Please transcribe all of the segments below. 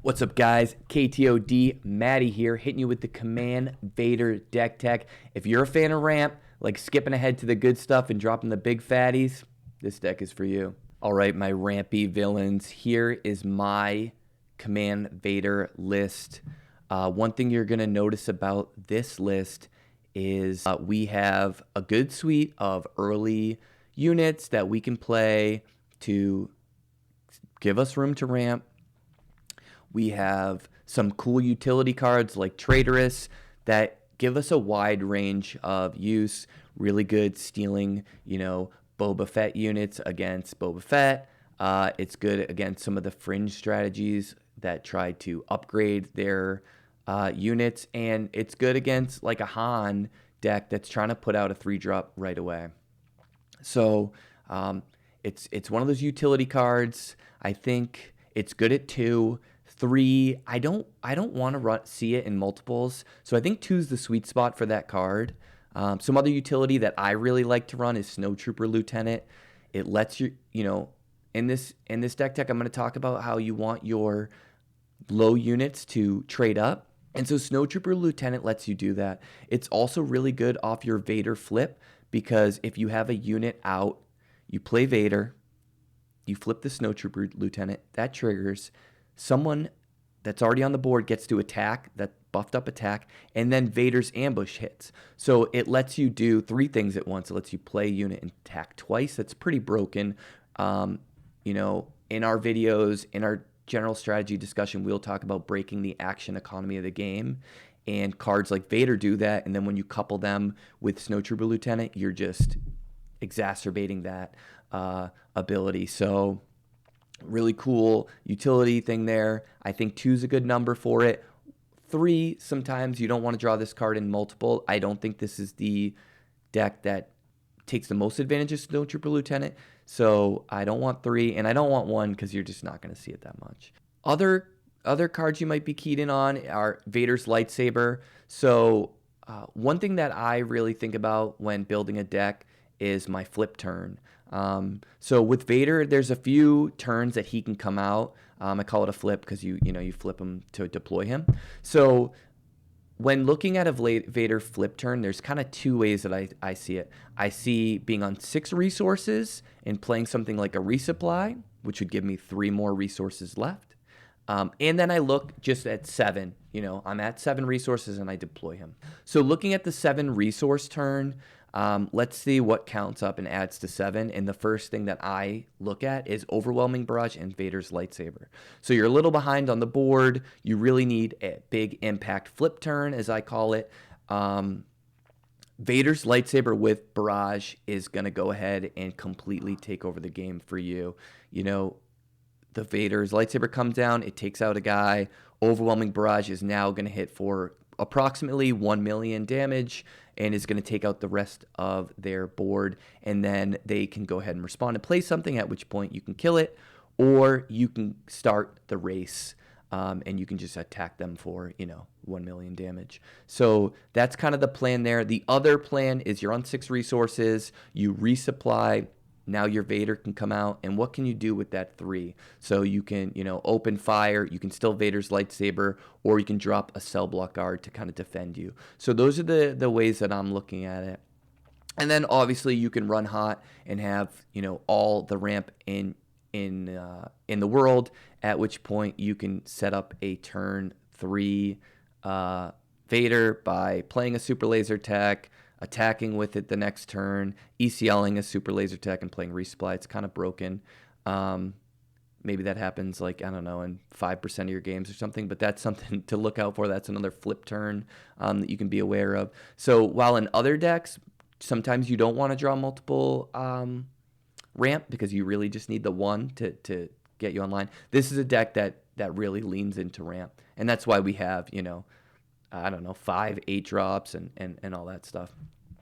What's up, guys? KTOD, Matty here, hitting you with the Command Vader deck tech. If you're a fan of ramp, like skipping ahead to the good stuff and dropping the big fatties, this deck is for you. All right, my rampy villains, here is my Command Vader list. One thing you're going to notice about this list is we have a good suite of early units that we can play to give us room to ramp. We have some cool utility cards like Traitorous that give us a wide range of use. Really good stealing, Boba Fett units against Boba Fett. It's good against some of the fringe strategies that try to upgrade their units. And it's good against like a Han deck that's trying to put out a 3-drop right away. So it's one of those utility cards. I think it's good at 2. 3, I don't want to see it in multiples, so I think 2 is the sweet spot for that card. Some other utility that I really like to run is Snowtrooper Lieutenant. It lets you, in this deck tech, I'm going to talk about how you want your low units to trade up, and so Snowtrooper Lieutenant lets you do that. It's also really good off your Vader flip, because if you have a unit out, you play Vader, you flip the Snowtrooper Lieutenant, that triggers. Someone that's already on the board gets to attack, that buffed up attack, and then Vader's ambush hits. So it lets you do 3 things at once. It lets you play a unit and attack twice. That's pretty broken. In our videos, in our general strategy discussion, we'll talk about breaking the action economy of the game. And cards like Vader do that. And then when you couple them with Snowtrooper Lieutenant, you're just exacerbating that ability. So really cool utility thing there. I think 2 is a good number for it. 3, sometimes you don't want to draw this card in multiple. I don't think this is the deck that takes the most advantage of Snowtrooper Lieutenant. So I don't want 3, and I don't want 1 because you're just not going to see it that much. Other cards you might be keyed in on are Vader's Lightsaber. So one thing that I really think about when building a deck is my flip turn. So with Vader, there's a few turns that he can come out. I call it a flip because you flip him to deploy him. So when looking at a Vader flip turn, there's kind of 2 ways that I see it. I see being on 6 resources and playing something like a resupply, which would give me 3 more resources left. And then I look just at 7. I'm at 7 resources and I deploy him. So looking at the 7 resource turn, let's see what counts up and adds to 7. And the first thing that I look at is Overwhelming Barrage and Vader's Lightsaber. So you're a little behind on the board. You really need a big impact flip turn, as I call it. Vader's Lightsaber with Barrage is going to go ahead and completely take over the game for you. The Vader's Lightsaber comes down, it takes out a guy. Overwhelming Barrage is now going to hit for approximately 1 million damage and is going to take out the rest of their board, and then they can go ahead and respond and play something, at which point you can kill it, or you can start the race and you can just attack them for 1 million damage. So that's kind of the plan there. The other plan is you're on 6 resources, you resupply. Now your Vader can come out, and what can you do with that 3? So you can, open fire, you can still Vader's Lightsaber, or you can drop a cell block guard to kind of defend you. So those are the ways that I'm looking at it. And then obviously you can run hot and have, all the ramp in the world, at which point you can set up a turn 3 Vader by playing a super laser tech, attacking with it the next turn, ECLing a super laser tech, and playing resupply. It's kind of broken. Maybe that happens in 5% of your games or something, but that's something to look out for. That's another flip turn that you can be aware of. So while in other decks, sometimes you don't want to draw multiple ramp because you really just need the 1 to get you online. This is a deck that really leans into ramp, and that's why we have, 5, 8 drops and all that stuff.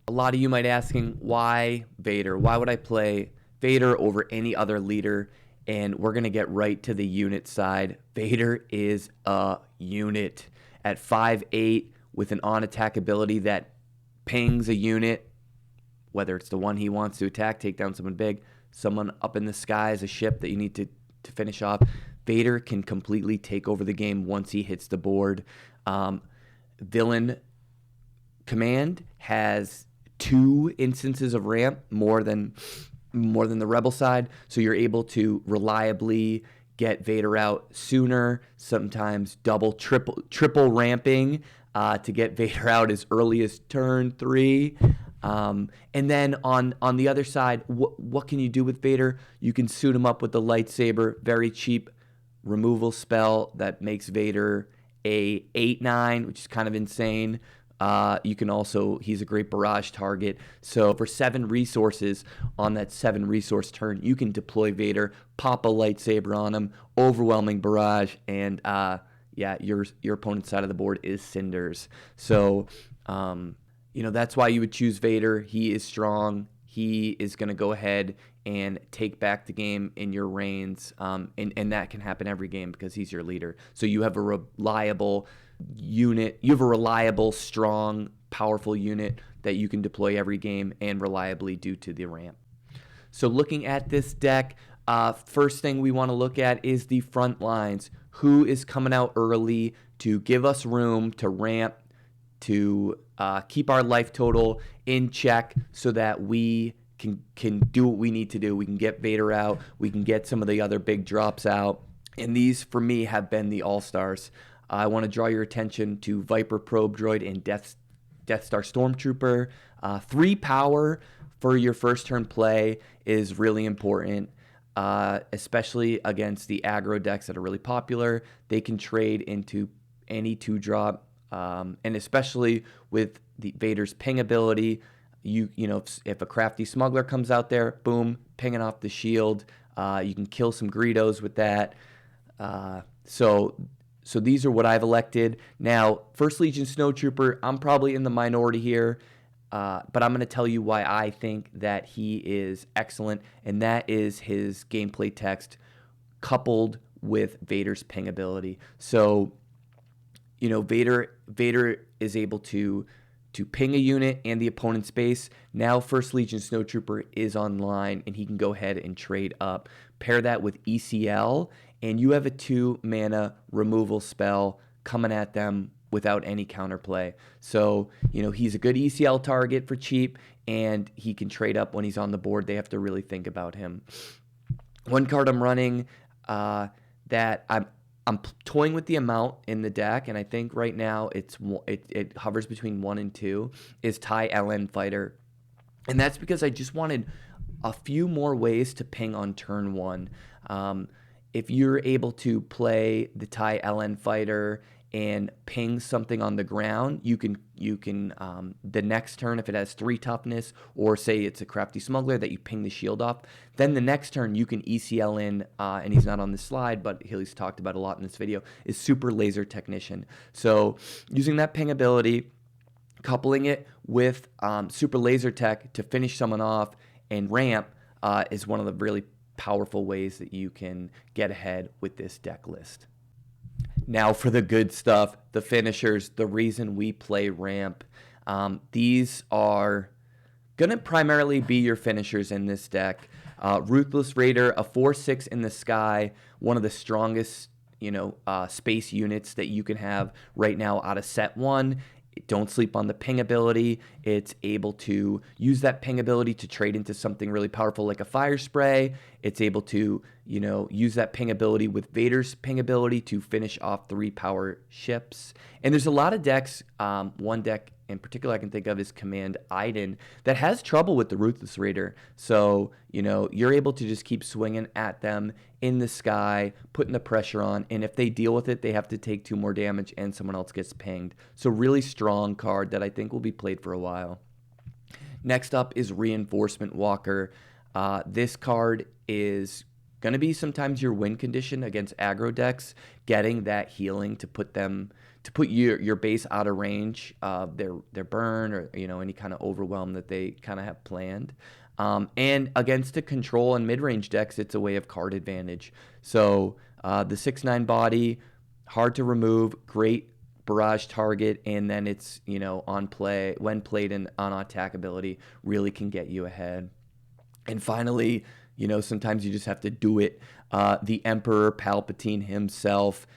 A lot of you might asking, why Vader? Why would I play Vader over any other leader? And we're going to get right to the unit side. Vader is a unit at 5'8" with an on-attack ability that pings a unit, whether it's the one he wants to attack, take down someone big, someone up in the sky as a ship that you need to finish off. Vader can completely take over the game once he hits the board. Villain Command has 2 instances of ramp, more than the Rebel side, so you're able to reliably get Vader out sooner, sometimes double, triple ramping to get Vader out as early as turn 3. And then on the other side, what can you do with Vader? You can suit him up with the lightsaber, very cheap removal spell that makes Vader a 8/9, which is kind of insane. You can also, he's a great barrage target. So for 7 resources on that 7 resource turn, you can deploy Vader, pop a lightsaber on him, overwhelming barrage, and yeah, your opponent's side of the board is cinders. So that's why you would choose Vader. He is strong. He is going to go ahead and take back the game in your reigns, and that can happen every game because he's your leader. So you have a reliable unit. You have a reliable, strong, powerful unit that you can deploy every game and reliably due to the ramp. So looking at this deck, first thing we want to look at is the front lines. Who is coming out early to give us room to ramp, to keep our life total in check so that we can do what we need to do. We can get Vader out. We can get some of the other big drops out. And these, for me, have been the all-stars. I want to draw your attention to Viper Probe Droid and Death Star Stormtrooper. 3 power for your first turn play is really important, especially against the aggro decks that are really popular. They can trade into any 2-drop, and especially with the Vader's ping ability. If a crafty smuggler comes out there, boom, pinging off the shield. You can kill some Greedos with that. So these are what I've elected. Now, First Legion Snowtrooper, I'm probably in the minority here, but I'm going to tell you why I think that he is excellent, and that is his gameplay text coupled with Vader's ping ability. So, Vader is able to ping a unit and the opponent's base. Now First Legion Snowtrooper is online, and he can go ahead and trade up. Pair that with ECL, and you have a 2-mana removal spell coming at them without any counterplay. So, he's a good ECL target for cheap, and he can trade up when he's on the board. They have to really think about him. One card I'm running that I'm toying with the amount in the deck, and I think right now it hovers between 1 and 2, is TIE LN Fighter. And that's because I just wanted a few more ways to ping on turn 1. If you're able to play the TIE LN Fighter and ping something on the ground, you can the next turn, if it has 3 toughness, or say it's a crafty smuggler that you ping the shield off, then the next turn you can ECL in, and he's not on this slide, but he's talked about a lot in this video, is Super Laser Technician. So using that ping ability, coupling it with Super Laser Tech to finish someone off and ramp is one of the really powerful ways that you can get ahead with this deck list. Now for the good stuff, the finishers, the reason we play ramp. These are going to primarily be your finishers in this deck. Ruthless Raider, a 4/6 in the sky, one of the strongest space units that you can have right now out of set 1. Don't sleep on the ping ability. It's able to use that ping ability to trade into something really powerful like a fire spray. It's able to, use that ping ability with Vader's ping ability to finish off 3 power ships. And there's a lot of decks, one deck in particular I can think of is Command Vader, that has trouble with the Ruthless Raider. So, you're able to just keep swinging at them in the sky, putting the pressure on, and if they deal with it, they have to take 2 more damage and someone else gets pinged. So really strong card that I think will be played for a while. Next up is Reinforcement Walker. This card is going to be sometimes your win condition against aggro decks, getting that healing to put your base out of range of their burn or any kind of overwhelm that they kind of have planned. And against the control and mid-range decks, it's a way of card advantage. So the 6/9 body, hard to remove, great barrage target, and then it's on play when played in on attack ability really can get you ahead. And finally, You know, sometimes you just have to do it. The Emperor Palpatine himself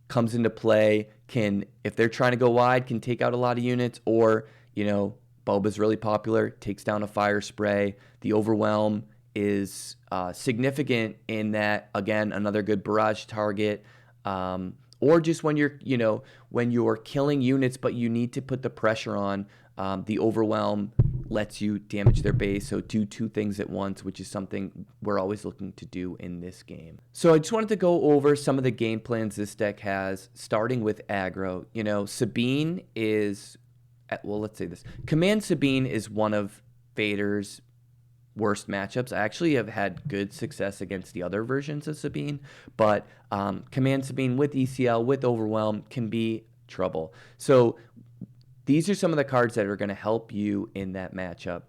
comes into play, can, if they're trying to go wide, can take out a lot of units, or, you know, Boba's really popular, takes down a fire spray. The Overwhelm is significant in that, again, another good barrage target. Or just when you're, you know, when you're killing units, but you need to put the pressure on, the Overwhelm lets you damage their base. So do two things at once, which is something we're always looking to do in this game. So I just wanted to go over some of the game plans this deck has, starting with aggro. You know, Sabine is, well, let's say this. Command Sabine is one of Vader's worst matchups. I actually have had good success against the other versions of Sabine, but Command Sabine with ECL, with Overwhelm, can be trouble. So these are some of the cards that are going to help you in that matchup.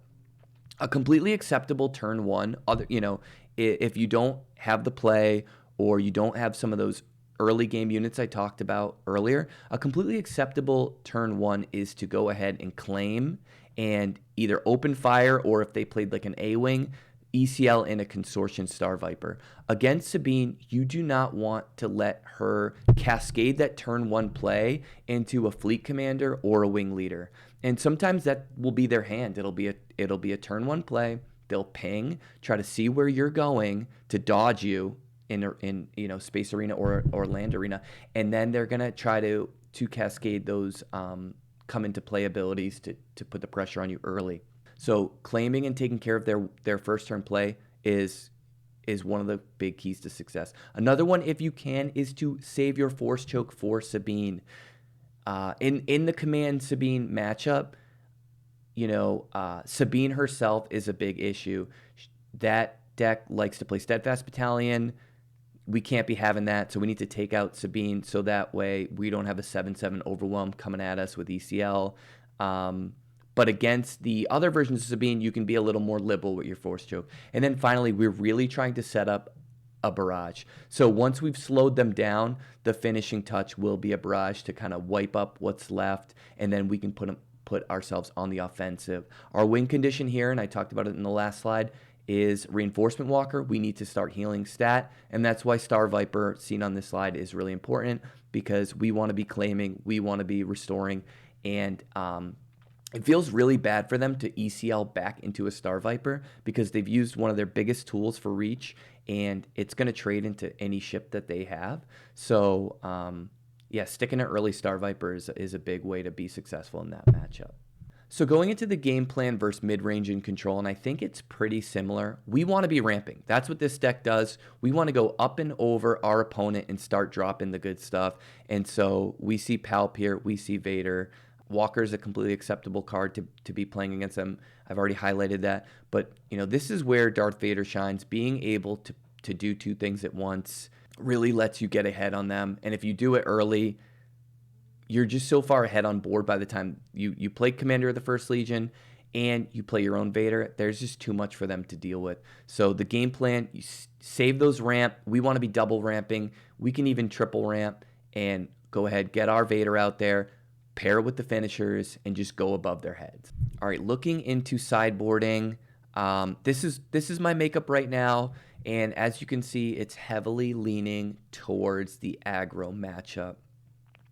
A completely acceptable turn one, you know, if you don't have the play or you don't have some of those early game units I talked about earlier, a completely acceptable turn one is to go ahead and claim and either open fire, or if they played like an A-Wing, ECL in a Consortium Star Viper. Against Sabine, you do not want to let her cascade that turn one play into a fleet commander or a wing leader. And sometimes that will be their hand. It'll be a turn one play. They'll ping, try to see where you're going to dodge you in you know, space arena or land arena, and then they're gonna try to cascade those come into play abilities to put the pressure on you early. So claiming and taking care of their first turn play is one of the big keys to success. Another one, if you can, is to save your force choke for Sabine. In the Command Sabine matchup, you know, Sabine herself is a big issue. That deck likes to play Steadfast Battalion. We can't be having that, so we need to take out Sabine so that way we don't have a 7/7 Overwhelm coming at us with ECL. But against the other versions of Sabine, you can be a little more liberal with your force choke. And then finally, we're really trying to set up a barrage. So once we've slowed them down, the finishing touch will be a barrage to kind of wipe up what's left, and then we can put ourselves on the offensive. Our win condition here, and I talked about it in the last slide, is Reinforcement Walker. We need to start healing stat, and that's why Star Viper, seen on this slide, is really important, because we want to be claiming, we want to be restoring, and it feels really bad for them to ECL back into a Star Viper because they've used one of their biggest tools for reach, and it's going to trade into any ship that they have. So yeah, sticking to early Star Viper is a big way to be successful in that matchup. So going into the game plan versus mid-range and control, and I think it's pretty similar. We want to be ramping. That's what this deck does. We want to go up and over our opponent and start dropping the good stuff. And so we see Palp here. We see Vader. Walker is a completely acceptable card to be playing against them. I've already highlighted that. But, you know, this is where Darth Vader shines. Being able to do two things at once really lets you get ahead on them. And if you do it early, you're just so far ahead on board by the time you play Commander of the First Legion and you play your own Vader. There's just too much for them to deal with. So the game plan, you save those ramp. We want to be double ramping. We can even triple ramp and go ahead, get our Vader out there, pair with the finishers, and just go above their heads. All right, looking into sideboarding. This is my makeup right now, and as you can see, it's heavily leaning towards the aggro matchup.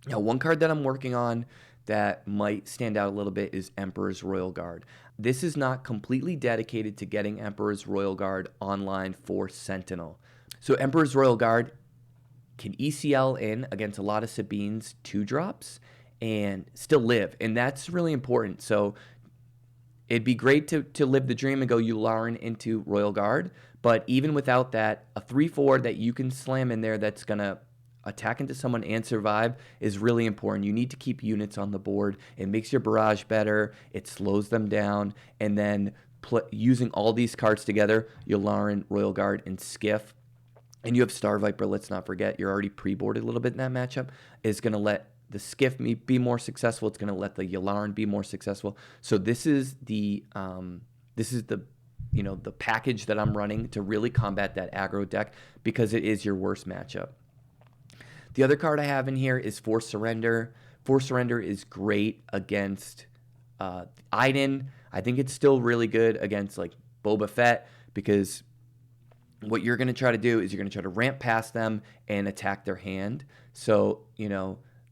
Now, one card that I'm working on that might stand out a little bit is Emperor's Royal Guard. This is not completely dedicated to getting Emperor's Royal Guard online for Sentinel. So Emperor's Royal Guard can ECL in against a lot of Sabine's 2-drops and still live, and that's really important. So it'd be great to live the dream and go Yularen into Royal Guard, but even without that, a 3/4 that you can slam in there that's going to attack into someone and survive is really important. You need to keep units on the board. It makes your barrage better. It slows them down. And then using all these cards together, Yularen, Royal Guard, and Skiff, and you have Star Viper, let's not forget, you're already pre-boarded a little bit in that matchup, is going to let the Skiff be more successful. It's going to let the Yularen be more successful. So this is the the package that I'm running to really combat that aggro deck, because it is your worst matchup. The other card I have in here is Force Surrender. Force Surrender is great against Iden. I think it's still really good against like Boba Fett, because what you're going to try to do is you're going to try to ramp past them and attack their hand. So,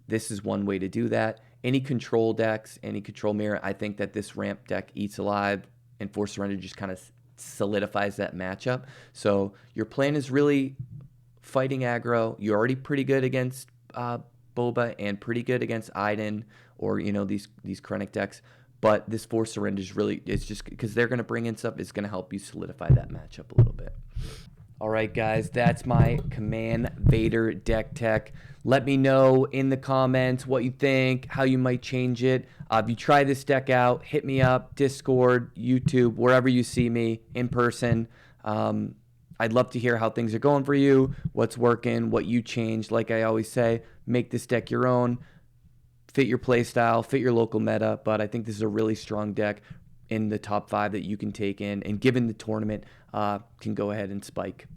this is one way to do that. Any control decks, any control mirror, I think that this ramp deck Eats Alive and Force Surrender just kind of solidifies that matchup. So your plan is really fighting aggro. You're already pretty good against Boba and pretty good against Iden or, these Krennic decks. But this Force Surrender is really, it's just because they're going to bring in stuff, it's going to help you solidify that matchup a little bit. All right, guys, that's my Command Vader deck tech. Let me know in the comments what you think, how you might change it. If you try this deck out, hit me up, Discord, YouTube, wherever you see me in person. I'd love to hear how things are going for you, what's working, what you changed. Like I always say, make this deck your own. Fit your play style, fit your local meta, but I think this is a really strong deck in the top 5 that you can take in, and given the tournament, can go ahead and spike.